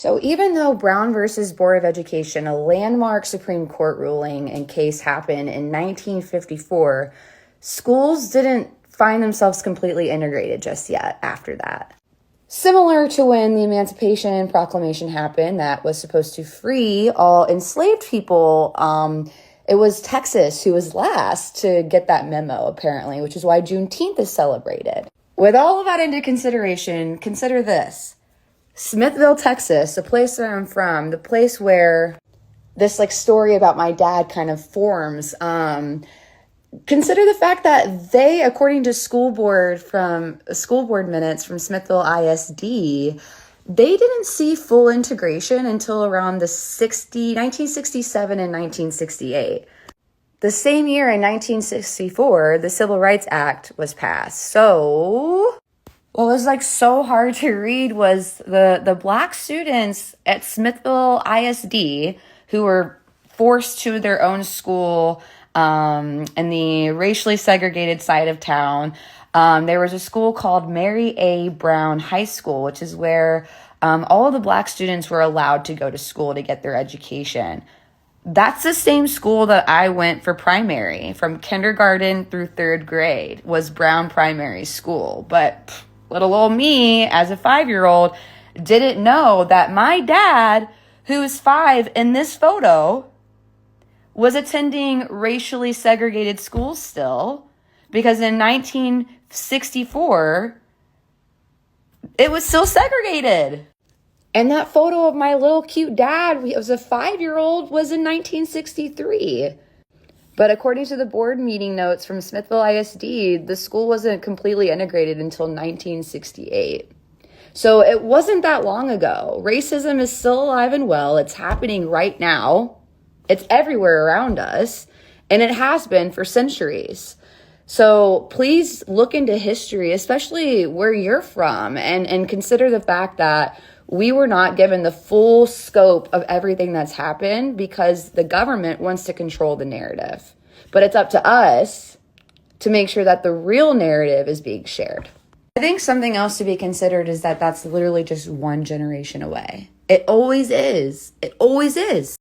So even though Brown versus Board of Education, a landmark Supreme Court ruling and case happened in 1954, schools didn't find themselves completely integrated just yet after that. Similar to when the Emancipation Proclamation happened, that was supposed to free all enslaved people, it was Texas who was last to get that memo, apparently, which is why Juneteenth is celebrated. With all of that into consideration, consider this. Smithville, Texas, the place that I'm from, the place where this story about my dad kind of forms. Consider the fact that they, according to school board minutes from Smithville ISD, they didn't see full integration until around the 1967 and 1968. The same year in 1964, the Civil Rights Act was passed. So what was so hard to read was the Black students at Smithville ISD who were forced to their own school in the racially segregated side of town. There was a school called Mary A. Brown High School, which is where all of the Black students were allowed to go to school to get their education. That's the same school that I went for primary, from kindergarten through third grade, was Brown Primary School. But little old me, as a 5-year-old, didn't know that my dad, who's 5 in this photo, was attending racially segregated schools still, because in 1964, it was still segregated. And that photo of my little cute dad, he was a 5-year-old, was in 1963. But according to the board meeting notes from Smithville ISD, the school wasn't completely integrated until 1968. So it wasn't that long ago. Racism is still alive and well. It's happening right now. It's everywhere around us, and it has been for centuries. So please look into history, especially where you're from, and consider the fact that we were not given the full scope of everything that's happened because the government wants to control the narrative. But it's up to us to make sure that the real narrative is being shared. I think something else to be considered is that that's literally just one generation away. It always is. It always is.